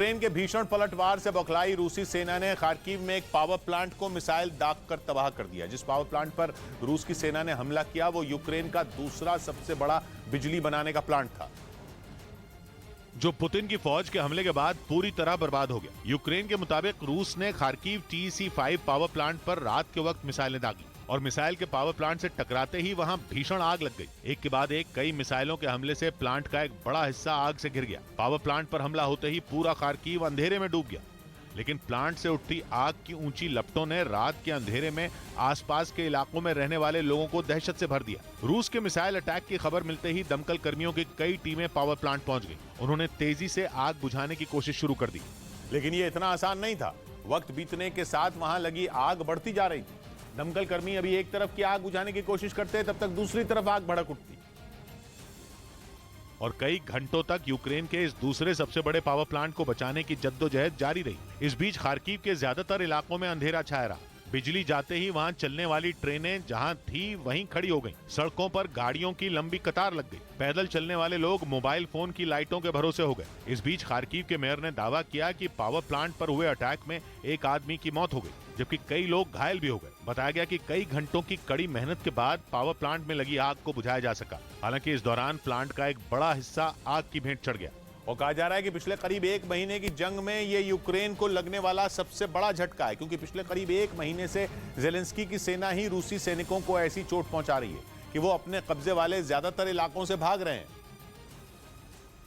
Ukraine के भीषण पलटवार से बौखलाई रूसी सेना ने खार्किव में एक पावर प्लांट को मिसाइल दागकर तबाह कर दिया। जिस पावर प्लांट पर रूस की सेना ने हमला किया वो यूक्रेन का दूसरा सबसे बड़ा बिजली बनाने का प्लांट था, जो पुतिन की फौज के हमले के बाद पूरी तरह बर्बाद हो गया। यूक्रेन के मुताबिक रूस ने खार्किव TEC-5 पावर प्लांट पर रात के वक्त मिसाइलें दागी और मिसाइल के पावर प्लांट से टकराते ही वहां भीषण आग लग गई। एक के बाद एक कई मिसाइलों के हमले से प्लांट का एक बड़ा हिस्सा आग से घिर गया। पावर प्लांट पर हमला होते ही पूरा खार्किव अंधेरे में डूब गया, लेकिन प्लांट से उठती आग की ऊंची लपटों ने रात के अंधेरे में आसपास के इलाकों में रहने वाले लोगों को दहशत से भर दिया। रूस के मिसाइल अटैक की खबर मिलते ही दमकल कर्मियों की कई टीमें पावर प्लांट पहुंच गई। उन्होंने तेजी से आग बुझाने की कोशिश शुरू कर दी, लेकिन ये इतना आसान नहीं था। वक्त बीतने के साथ वहां लगी आग बढ़ती जा रही थी। दमकल कर्मी अभी एक तरफ की आग बुझाने की कोशिश करते, तब तक दूसरी तरफ आग भड़क उठती और कई घंटों तक यूक्रेन के इस दूसरे सबसे बड़े पावर प्लांट को बचाने की जद्दोजहद जारी रही। इस बीच खार्किव के ज्यादातर इलाकों में अंधेरा छाया रहा। बिजली जाते ही वहां चलने वाली ट्रेनें जहां थी वहीं खड़ी हो गईं। सड़कों पर गाड़ियों की लंबी कतार लग गई। पैदल चलने वाले लोग मोबाइल फोन की लाइटों के भरोसे हो गए। इस बीच खार्किव के मेयर ने दावा किया कि पावर प्लांट पर हुए अटैक में एक आदमी की मौत हो गई, जबकि कई लोग घायल भी हो गए। बताया गया कि कई घंटों की कड़ी मेहनत के बाद पावर प्लांट में लगी आग को बुझाया जा सका। हालांकि इस दौरान प्लांट का एक बड़ा हिस्सा आग की भेंट चढ़ गया और कहा जा रहा है कि पिछले करीब एक महीने की जंग में ये यूक्रेन को लगने वाला सबसे बड़ा झटका है, क्योंकि पिछले करीब एक महीने से जेलेंस्की की सेना ही रूसी सैनिकों को ऐसी चोट पहुंचा रही है कि वो अपने कब्जे वाले ज्यादातर इलाकों से भाग रहे हैं।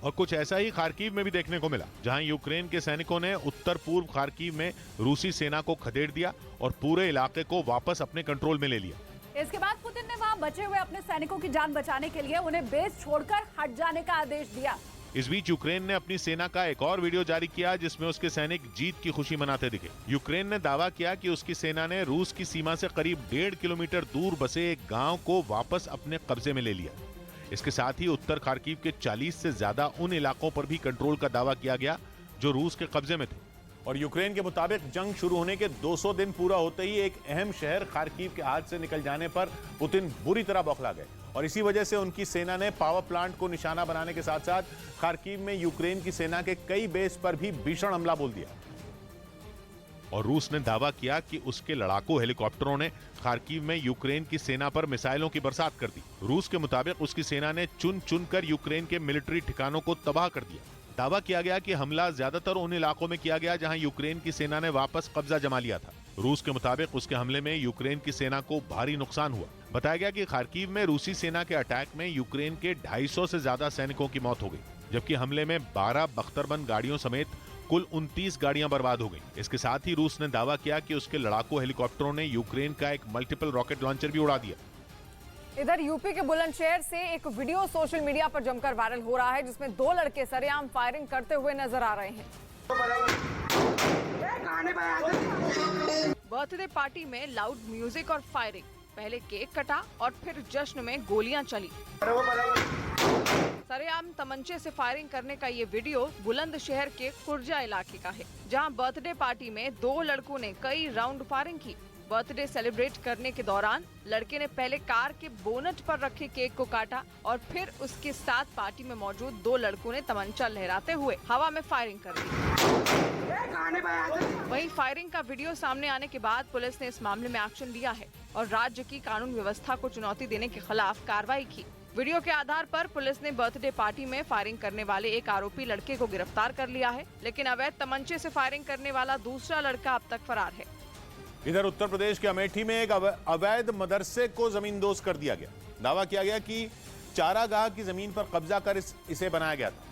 और कुछ ऐसा ही खार्किव में भी देखने को मिला, जहां यूक्रेन के सैनिकों ने उत्तर पूर्व खार्किव में रूसी सेना को खदेड़ दिया और पूरे इलाके को वापस अपने कंट्रोल में ले लिया। इसके बाद पुतिन ने वहां बचे हुए अपने सैनिकों की जान बचाने के लिए उन्हें बेस छोड़कर हट जाने का आदेश दिया। इस बीच यूक्रेन ने अपनी सेना का एक और वीडियो जारी किया, जिसमें उसके सैनिक जीत की खुशी मनाते दिखे। यूक्रेन ने दावा किया कि उसकी सेना ने रूस की सीमा से करीब 1.5 किलोमीटर दूर बसे एक गांव को वापस अपने कब्जे में ले लिया। इसके साथ ही उत्तर खार्किव के 40 से ज्यादा उन इलाकों पर भी कंट्रोल का दावा किया गया जो रूस के कब्जे में थे। और यूक्रेन के मुताबिक जंग शुरू होने के 200 दिन पूरा होते ही एक अहम शहर खार्किव के हाथ से निकल जाने पर पुतिन बुरी तरह बौखला गए और इसी वजह से उनकी सेना ने पावर प्लांट को निशाना बनाने के साथ साथ खार्किव में यूक्रेन की सेना के कई बेस पर भी भीषण हमला बोल दिया। और रूस ने दावा किया कि उसके लड़ाकू हेलीकॉप्टरों ने खार्किव में यूक्रेन की सेना पर मिसाइलों की बरसात कर दी। रूस के मुताबिक उसकी सेना ने चुन चुनकर यूक्रेन के मिलिट्री ठिकानों को तबाह कर दिया। दावा किया गया कि हमला ज्यादातर उन इलाकों में किया गया जहां यूक्रेन की सेना ने वापस कब्जा जमा लिया था। रूस के मुताबिक उसके हमले में यूक्रेन की सेना को भारी नुकसान हुआ। बताया गया कि खार्किव में रूसी सेना के अटैक में यूक्रेन के 250 से ज्यादा सैनिकों की मौत हो गई, जबकि हमले में 12 बख्तरबंद गाड़ियों समेत कुल 29 गाड़ियां बर्बाद हो गई। इसके साथ ही रूस ने दावा किया कि उसके लड़ाकू हेलीकॉप्टरों ने यूक्रेन का एक मल्टीपल रॉकेट लॉन्चर भी उड़ा दिया। इधर यूपी के बुलंदशहर से एक वीडियो सोशल मीडिया पर जमकर वायरल हो रहा है, जिसमें 2 लड़के सरेआम फायरिंग करते हुए नजर आ रहे हैं। बर्थडे पार्टी में लाउड म्यूजिक और फायरिंग, पहले केक कटा और फिर जश्न में गोलियां चली। सरेआम तमंचे से फायरिंग करने का ये वीडियो बुलंदशहर के कुर्जा इलाके का है, जहां बर्थडे पार्टी में 2 लड़कों ने कई राउंड फायरिंग की। बर्थडे सेलिब्रेट करने के दौरान लड़के ने पहले कार के बोनट पर रखे केक को काटा और फिर उसके साथ पार्टी में मौजूद 2 लड़कों ने तमंचा लहराते हुए हवा में फायरिंग कर दी। वहीं फायरिंग का वीडियो सामने आने के बाद पुलिस ने इस मामले में एक्शन लिया है और राज्य की कानून व्यवस्था को चुनौती देने के खिलाफ कार्रवाई की। वीडियो के आधार पर पुलिस ने बर्थडे पार्टी में फायरिंग करने वाले एक आरोपी लड़के को गिरफ्तार कर लिया है, लेकिन अवैध तमंचे से फायरिंग करने वाला दूसरा लड़का अब तक फरार है। इधर उत्तर प्रदेश के अमेठी में एक अवैध मदरसे को जमींदोज कर दिया गया। दावा किया गया कि चारागाह की जमीन पर कब्जा कर इसे बनाया गया था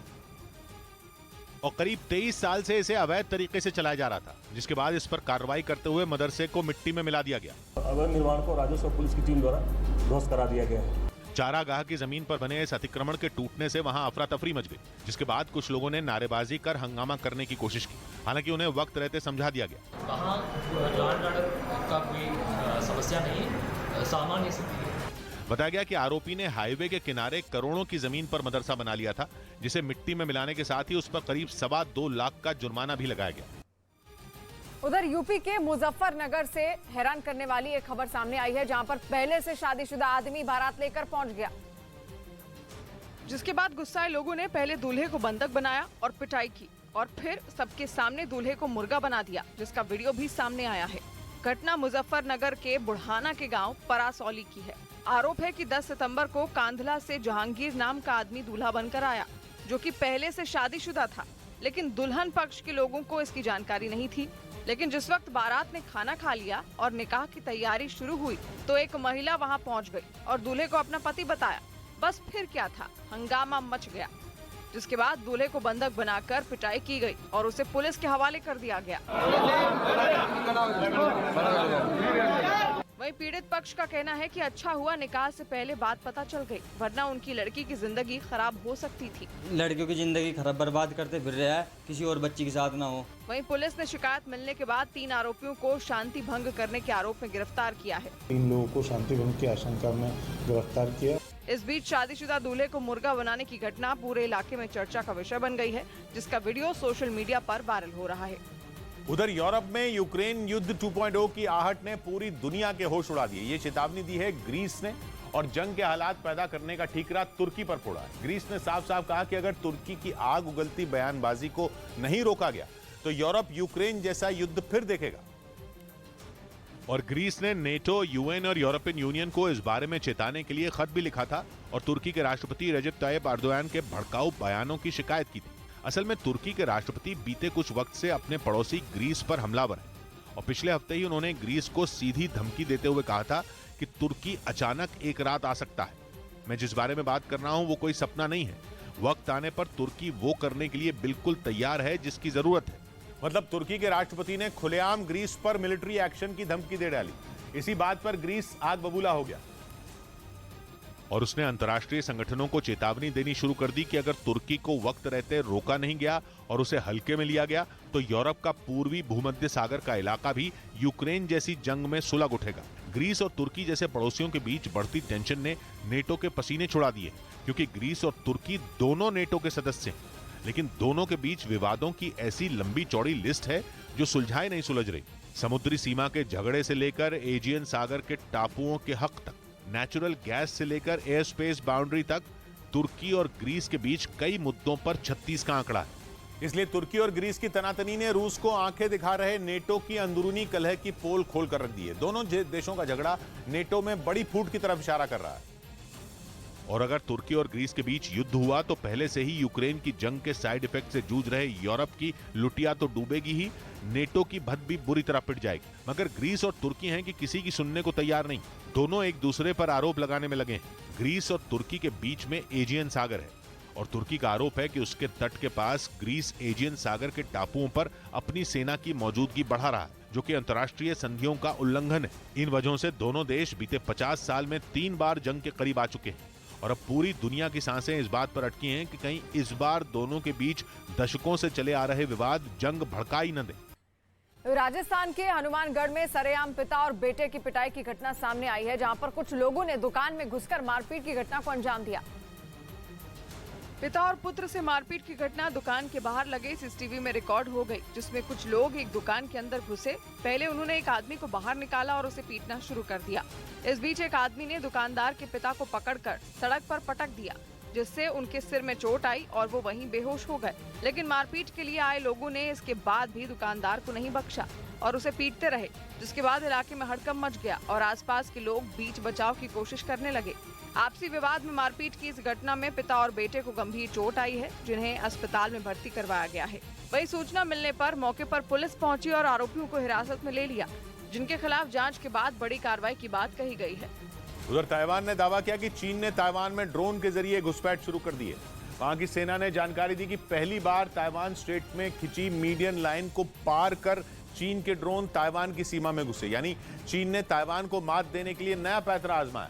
और करीब 23 साल से इसे अवैध तरीके से चलाया जा रहा था, जिसके बाद इस पर कार्रवाई करते हुए मदरसे को मिट्टी में मिला दिया गया। अवैध निर्माण को राजस्व और पुलिस की टीम द्वारा ध्वस्त करा दिया गया है। चारागाह की जमीन पर बने इस अतिक्रमण के टूटने से वहां अफरा तफरी मच गई, जिसके बाद कुछ लोगों ने नारेबाजी कर हंगामा करने की कोशिश की। हालांकि उन्हें वक्त रहते समझा दिया गया। वहाँ लैंड ऑर्डर का कोई समस्या नहीं है, सामान्य स्थिति है। बताया गया कि आरोपी ने हाईवे के किनारे करोड़ों की जमीन पर मदरसा बना लिया था, जिसे मिट्टी में मिलाने के साथ ही उस पर करीब 2.25 लाख का जुर्माना भी लगाया गया। उधर यूपी के मुजफ्फरनगर से हैरान करने वाली एक खबर सामने आई है, जहां पर पहले से शादीशुदा आदमी बारात लेकर पहुंच गया, जिसके बाद गुस्साए लोगों ने पहले दूल्हे को बंधक बनाया और पिटाई की। और फिर सबके सामने दूल्हे को मुर्गा बना दिया, जिसका वीडियो भी सामने आया है। घटना मुजफ्फरनगर के बुढ़ाना के गांव परासौली की है। आरोप है कि 10 सितंबर को कांधला से जहांगीर नाम का आदमी दूल्हा बनकर आया, जो कि पहले से शादीशुदा था, लेकिन दुल्हन पक्ष के लोगों को इसकी जानकारी नहीं थी। लेकिन जिस वक्त बारात ने खाना खा लिया और निकाह की तैयारी शुरू हुई तो एक महिला वहां पहुंच गई और दूल्हे को अपना पति बताया। बस फिर क्या था, हंगामा मच गया, जिसके बाद दूल्हे को बंधक बनाकर पिटाई की गई और उसे पुलिस के हवाले कर दिया गया। वहीं पीड़ित पक्ष का कहना है कि अच्छा हुआ निकाह से पहले बात पता चल गई, वरना उनकी लड़की की जिंदगी खराब हो सकती थी। लड़कियों की जिंदगी खराब बर्बाद करते फिर रहा है, किसी और बच्ची के साथ ना हो। वहीं पुलिस ने शिकायत मिलने के बाद 3 आरोपियों को शांति भंग करने के आरोप में गिरफ्तार किया है। 3 लोगों को शांति भंग की आशंका में गिरफ्तार किया। इस बीच शादीशुदा दूल्हे को मुर्गा बनाने की घटना पूरे इलाके में चर्चा का विषय बन गई है, जिसका वीडियो सोशल मीडिया पर वायरल हो रहा है। उधर यूरोप में यूक्रेन युद्ध 2.0 की आहट ने पूरी दुनिया के होश उड़ा दिए। ये चेतावनी दी है ग्रीस ने और जंग के हालात पैदा करने का ठीकरा तुर्की पर फोड़ा है। ग्रीस ने साफ साफ कहा कि अगर तुर्की की आग उगलती बयानबाजी को नहीं रोका गया तो यूरोप यूक्रेन जैसा युद्ध फिर देखेगा। और ग्रीस ने नेटो, यूएन और यूरोपियन यूनियन को इस बारे में चेताने के लिए खत भी लिखा था और तुर्की के राष्ट्रपति रजब तायिप एर्दोगान के भड़काऊ बयानों की शिकायत की थी। असल में तुर्की के राष्ट्रपति बीते कुछ वक्त से अपने पड़ोसी ग्रीस पर हमलावर हैं और पिछले हफ्ते ही उन्होंने ग्रीस को सीधी धमकी देते हुए कहा था कि तुर्की अचानक एक रात आ सकता है। मैं जिस बारे में बात कर रहा हूं वो कोई सपना नहीं है। वक्त आने पर तुर्की वो करने के लिए बिल्कुल तैयार है जिसकी जरूरत है। मतलब तुर्की के राष्ट्रपति ने खुलेआम ग्रीस पर मिलिट्री एक्शन की धमकी दे डाली। इसी बात पर ग्रीस आग बबूला हो गया और उसने अंतर्राष्ट्रीय संगठनों को चेतावनी देनी शुरू कर दी कि अगर तुर्की को वक्त रहते रोका नहीं गया और उसे हल्के में लिया गया तो यूरोप का पूर्वी भूमध्य सागर का इलाका भी यूक्रेन जैसी जंग में सुलग उठेगा। ग्रीस और तुर्की जैसे पड़ोसियों के बीच बढ़ती टेंशन ने नेटो के पसीने छुड़ा दिए, क्योंकि ग्रीस और तुर्की दोनों नेटो के सदस्य हैं, लेकिन दोनों के बीच विवादों की ऐसी लंबी चौड़ी लिस्ट है जो सुलझाई नहीं सुलझ रही। समुद्री सीमा के झगड़े से लेकर एजियन सागर के टापुओं के हक तक, नेचुरल गैस से लेकर एयर स्पेस बाउंड्री तक, तुर्की और ग्रीस के बीच कई मुद्दों पर 36 का आंकड़ा है। इसलिए तुर्की और ग्रीस की तनातनी ने रूस को आंखें दिखा रहे नेटो की अंदरूनी कलह की पोल खोल कर रख दी है। दोनों देशों का झगड़ा नेटो में बड़ी फूट की तरफ इशारा कर रहा है। और अगर तुर्की और ग्रीस के बीच युद्ध हुआ तो पहले से ही यूक्रेन की जंग के साइड इफेक्ट से जूझ रहे यूरोप की लुटिया तो डूबेगी ही, नेटो की भद भी बुरी तरह पिट जाएगी। मगर ग्रीस और तुर्की हैं कि किसी की सुनने को तैयार नहीं। दोनों एक दूसरे पर आरोप लगाने में लगे हैं। ग्रीस और तुर्की के बीच में एजियन सागर है और तुर्की का आरोप है कि उसके तट के पास ग्रीस एजियन सागर के टापुओं पर अपनी सेना की मौजूदगी बढ़ा रहा है, जो कि अंतर्राष्ट्रीय संधियों का उल्लंघन है। इन वजहों से दोनों देश बीते 50 साल में 3 बार जंग के करीब आ चुके हैं और अब पूरी दुनिया की सांसें इस बात पर अटकी हैं कि कहीं इस बार दोनों के बीच दशकों से चले आ रहे विवाद जंग भड़का ही न दे। राजस्थान के हनुमानगढ़ में सरेआम पिता और बेटे की पिटाई की घटना सामने आई है, जहां पर कुछ लोगों ने दुकान में घुसकर मारपीट की घटना को अंजाम दिया। पिता और पुत्र से मारपीट की घटना दुकान के बाहर लगे सीसीटीवी में रिकॉर्ड हो गई, जिसमें कुछ लोग एक दुकान के अंदर घुसे। पहले उन्होंने एक आदमी को बाहर निकाला और उसे पीटना शुरू कर दिया। इस बीच एक आदमी ने दुकानदार के पिता को पकड़कर सड़क पर पटक दिया, जिससे उनके सिर में चोट आई और वो वहीं बेहोश हो गए। लेकिन मारपीट के लिए आए लोगों ने इसके बाद भी दुकानदार को नहीं बख्शा और उसे पीटते रहे, जिसके बाद इलाके में हड़कंप मच गया और आसपास के लोग बीच बचाव की कोशिश करने लगे। आपसी विवाद में मारपीट की इस घटना में पिता और बेटे को गंभीर चोट आई है, जिन्हें अस्पताल में भर्ती करवाया गया है। वहीं सूचना मिलने पर मौके पर पुलिस पहुंची और आरोपियों को हिरासत में ले लिया, जिनके खिलाफ जांच के बाद बड़ी कार्रवाई की बात कही गई है। उधर ताइवान ने दावा किया कि चीन ने ताइवान में ड्रोन के जरिए घुसपैठ शुरू कर दी है। वहां की सेना ने जानकारी दी कि पहली बार ताइवान स्ट्रेट में खिंची मीडियन लाइन को पार कर चीन के ड्रोन ताइवान की सीमा में घुसे, यानी चीन ने ताइवान को मात देने के लिए नया पैंतरा आजमाया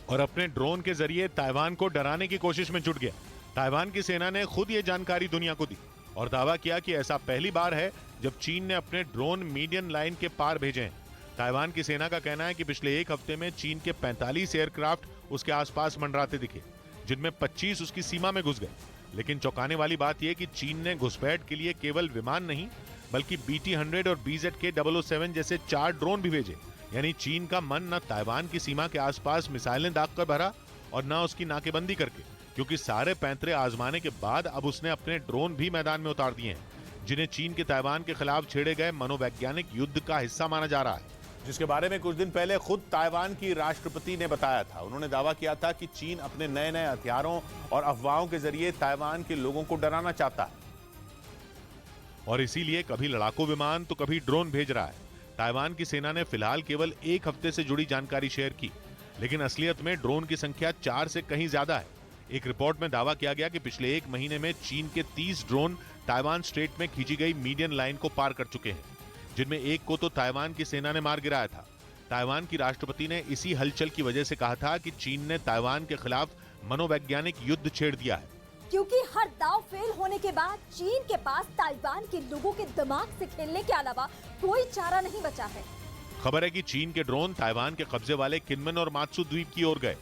और अपने ड्रोन के जरिए ताइवान को डराने की कोशिश में जुट गया। ताइवान की सेना ने खुद ये जानकारी दुनिया को दी और दावा किया कि ऐसा पहली बार है जब चीन ने अपने ड्रोन मीडियन लाइन के पार भेजे हैं। ताइवान की सेना का कहना है कि पिछले एक हफ्ते में चीन के 45 एयरक्राफ्ट उसके आसपास मंडराते दिखे, जिनमें 25 उसकी सीमा में घुस गए। लेकिन चौंकाने वाली बात यह कि चीन ने घुसपैठ के लिए केवल विमान नहीं बल्कि BT-100 और BZK-007 जैसे 4 ड्रोन भी भेजे। यानी चीन का मन न ताइवान की सीमा के आसपास मिसाइलें दागकर भरा और न उसकी नाकेबंदी करके क्योंकि सारे पैंतरे आजमाने के बाद अब उसने अपने ड्रोन भी मैदान में उतार दिए हैं, जिन्हें चीन के ताइवान के खिलाफ छेड़े गए मनोवैज्ञानिक युद्ध का हिस्सा माना जा रहा है, जिसके बारे में कुछ दिन पहले खुद ताइवान की राष्ट्रपति ने बताया था। उन्होंने दावा किया था कि चीन अपने नए नए हथियारों और अफवाहों के जरिए ताइवान के लोगों को डराना चाहता है और इसीलिए कभी लड़ाकू विमान तो कभी ड्रोन भेज रहा है। ताइवान की सेना ने फिलहाल केवल एक हफ्ते से जुड़ी जानकारी शेयर की, लेकिन असलियत में ड्रोन की संख्या 4 से कहीं ज्यादा है। एक रिपोर्ट में दावा किया गया कि पिछले 1 महीने में चीन के 30 ड्रोन ताइवान स्ट्रेट में खींची गई मीडियन लाइन को पार कर चुके हैं, जिनमें एक को तो ताइवान की सेना ने मार गिराया था। ताइवान की राष्ट्रपति ने इसी हलचल की वजह से कहा था कि चीन ने ताइवान के खिलाफ मनोवैज्ञानिक युद्ध छेड़ दिया है, क्योंकि हर दांव फेल होने के बाद चीन के पास ताइवान के लोगों के दिमाग से खेलने के अलावा कोई चारा नहीं बचा है। खबर है कि चीन के ड्रोन ताइवान के कब्जे वाले किनमन और मात्सु द्वीप की ओर गए,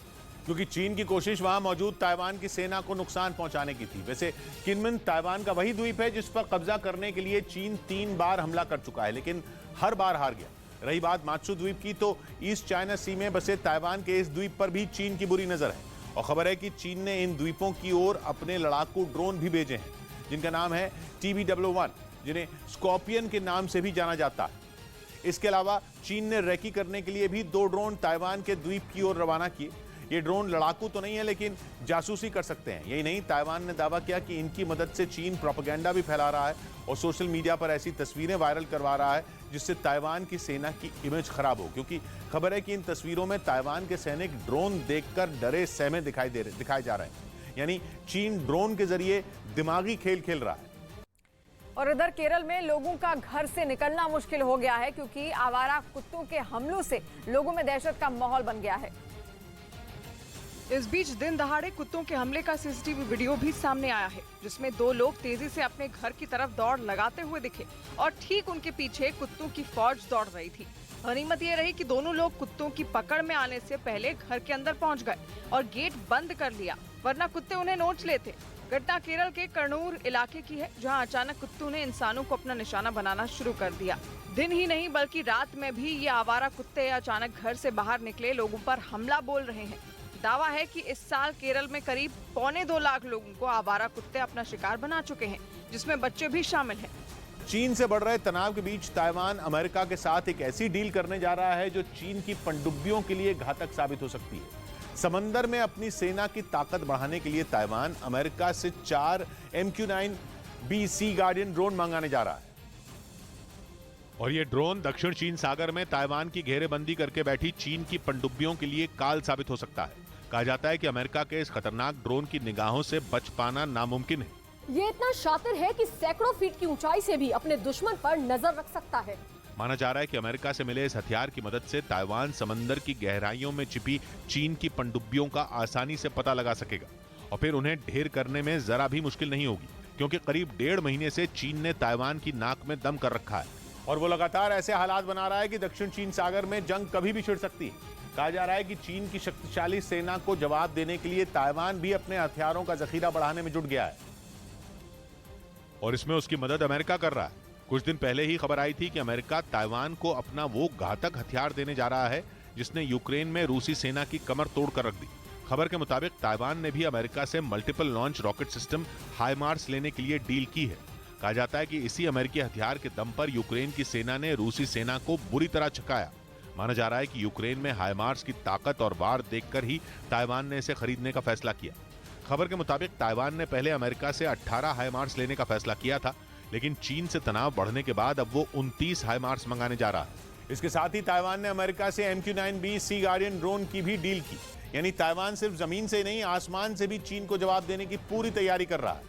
क्योंकि चीन की कोशिश वहां मौजूद ताइवान की सेना को नुकसान पहुंचाने की थी। वैसे किनमन ताइवान का वही द्वीप है जिस पर कब्जा करने के लिए चीन 3 बार हमला कर चुका है, लेकिन हर बार हार गया। रही बात मात्सु द्वीप की, तो ईस्ट चाइना सी में बसे ताइवान के इस द्वीप पर भी चीन की बुरी नजर है और खबर है कि चीन ने इन द्वीपों की ओर अपने लड़ाकू ड्रोन भी भेजे हैं, जिनका नाम है TB-01, जिन्हें स्कॉर्पियन के नाम से भी जाना जाता है। इसके अलावा चीन ने रेकी करने के लिए भी 2 ड्रोन ताइवान के द्वीप की ओर रवाना किए। ये ड्रोन लड़ाकू तो नहीं है, लेकिन जासूसी कर सकते हैं। यही नहीं, ताइवान ने दावा किया कि इनकी मदद से चीन प्रोपेगेंडा भी फैला रहा है और सोशल मीडिया पर ऐसी तस्वीरें वायरल करवा रहा है जिससे ताइवान की सेना की इमेज खराब हो, क्योंकि खबर है कि इन तस्वीरों में ताइवान के सैनिक ड्रोन देखकर डरे सहमे दिखाए जा रहे हैं। यानी चीन ड्रोन के जरिए दिमागी खेल खेल रहा है। और इधर केरल में लोगों का घर से निकलना मुश्किल हो गया है, क्योंकि आवारा कुत्तों के हमलों से लोगों में दहशत का माहौल बन गया है। इस बीच दिन दहाड़े कुत्तों के हमले का सीसीटीवी वीडियो भी सामने आया है, जिसमें 2 लोग तेजी से अपने घर की तरफ दौड़ लगाते हुए दिखे और ठीक उनके पीछे कुत्तों की फौज दौड़ रही थी। गनीमत ये रही कि दोनों लोग कुत्तों की पकड़ में आने से पहले घर के अंदर पहुंच गए और गेट बंद कर लिया, वरना कुत्ते उन्हें नोच लेते। घटना केरल के कर्नूल इलाके की है, जहां अचानक कुत्तों ने इंसानों को अपना निशाना बनाना शुरू कर दिया। दिन ही नहीं बल्कि रात में भी ये आवारा कुत्ते अचानक घर से बाहर निकले लोगों पर हमला बोल रहे हैं। दावा है कि इस साल केरल में करीब 2.25 लाख लोगों को आवारा कुत्ते अपना शिकार बना चुके हैं, जिसमें बच्चे भी शामिल हैं। चीन से बढ़ रहे तनाव के बीच ताइवान अमेरिका के साथ एक ऐसी डील करने जा रहा है जो चीन की पनडुब्बियों के लिए घातक साबित हो सकती है। समंदर में अपनी सेना की ताकत बढ़ाने के लिए ताइवान अमेरिका से 4 MQ-9B सी गार्डियन ड्रोन मंगाने जा रहा है और ये ड्रोन दक्षिण चीन सागर में ताइवान की घेरेबंदी करके बैठी चीन की पनडुब्बियों के लिए काल साबित हो सकता है। कहा जाता है कि अमेरिका के इस खतरनाक ड्रोन की निगाहों से बच पाना नामुमकिन है। ये इतना शातिर है कि सैकड़ों फीट की ऊंचाई से भी अपने दुश्मन पर नजर रख सकता है। माना जा रहा है कि अमेरिका से मिले इस हथियार की मदद से ताइवान समंदर की गहराइयों में छिपी चीन की पनडुब्बियों का आसानी से पता लगा सकेगा और फिर उन्हें ढेर करने में जरा भी मुश्किल नहीं होगी, क्योंकि करीब 1.5 महीने से चीन ने ताइवान की नाक में दम कर रखा है और वो लगातार ऐसे हालात बना रहा है कि दक्षिण चीन सागर में जंग कभी भी छिड़ सकती है। कहा जा रहा है कि चीन की शक्तिशाली सेना को जवाब देने के लिए ताइवान भी अपने हथियारों का जखीरा बढ़ाने में जुट गया है और इसमें उसकी मदद अमेरिका कर रहा है। कुछ दिन पहले ही खबर आई थी कि अमेरिका ताइवान को अपना वो घातक हथियार देने जा रहा है जिसने यूक्रेन में रूसी सेना की कमर तोड़ कर रख दी। खबर के मुताबिक ताइवान ने भी अमेरिका से मल्टीपल लॉन्च रॉकेट सिस्टम हाइमार्स लेने के लिए डील की है। कहा जाता है कि इसी अमेरिकी हथियार के दम पर यूक्रेन की सेना ने रूसी सेना को बुरी तरह छकाया। माना जा रहा है कि यूक्रेन में हाइमार्स की ताकत और वार देखकर ही ताइवान ने इसे खरीदने का फैसला किया। खबर के मुताबिक ताइवान ने पहले अमेरिका से 18 हाइमार्स लेने का फैसला किया था, लेकिन चीन से तनाव बढ़ने के बाद अब वो 29 हाइमार्स मंगाने जा रहा है। इसके साथ ही ताइवान ने अमेरिका से MQ-9B सी गार्डियन ड्रोन की भी डील की। यानी ताइवान सिर्फ जमीन से नहीं, आसमान से भी चीन को जवाब देने की पूरी तैयारी कर रहा है,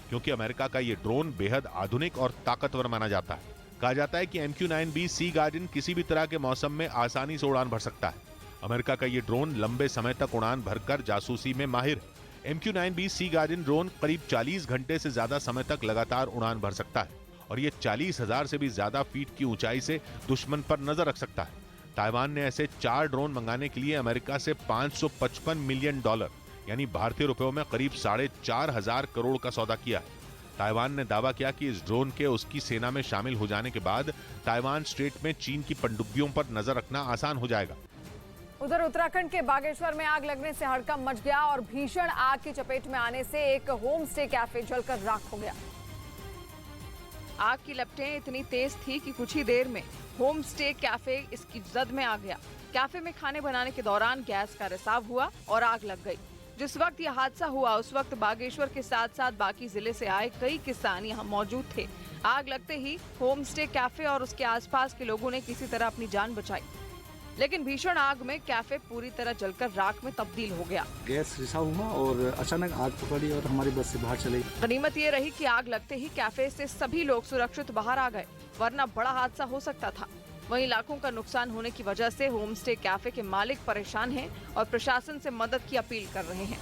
क्योंकि अमेरिका का ये ड्रोन बेहद आधुनिक और ताकतवर माना जाता है। कहा जाता है कि MQ-9B सी गार्डियन किसी भी तरह के मौसम में आसानी से उड़ान भर सकता है। अमेरिका का ये ड्रोन लंबे समय तक उड़ान भरकर जासूसी में माहिर है। MQ-9B सी गार्डियन ड्रोन करीब 40 घंटे से ज्यादा समय तक लगातार उड़ान भर सकता है और ये 40,000 से भी ज्यादा फीट की ऊंचाई से दुश्मन पर नजर रख सकता है। ताइवान ने ऐसे 4 ड्रोन मंगाने के लिए अमेरिका से $555 मिलियन यानी भारतीय रुपयों में करीब 4,500 करोड़ का सौदा किया है। ताइवान ने दावा किया कि इस ड्रोन के उसकी सेना में शामिल हो जाने के बाद ताइवान स्ट्रेट में चीन की पनडुब्बियों पर नजर रखना आसान हो जाएगा। उधर उत्तराखंड के बागेश्वर में आग लगने से हड़कंप मच गया और भीषण आग की चपेट में आने से एक होम स्टे कैफे जलकर राख हो गया। आग की लपटें इतनी तेज थी कि कुछ ही देर में होम स्टे कैफे इसकी जद में आ गया। कैफे में खाने बनाने के दौरान गैस का रिसाव हुआ और आग लग गई। जिस वक्त यह हादसा हुआ उस वक्त बागेश्वर के साथ साथ बाकी जिले से आए कई किसान यहां मौजूद थे। आग लगते ही होम स्टे कैफे और उसके आसपास के लोगों ने किसी तरह अपनी जान बचाई, लेकिन भीषण आग में कैफे पूरी तरह जलकर राख में तब्दील हो गया। गैस रिसाव हुआ और अचानक आग पकड़ी और हमारी बस से बाहर चले गई। गनीमत ये रही कि आग लगते ही कैफे से सभी लोग सुरक्षित बाहर आ गए, वरना बड़ा हादसा हो सकता था। वहीं लाखों का नुकसान होने की वजह से होम स्टे कैफे के मालिक परेशान हैं और प्रशासन से मदद की अपील कर रहे हैं।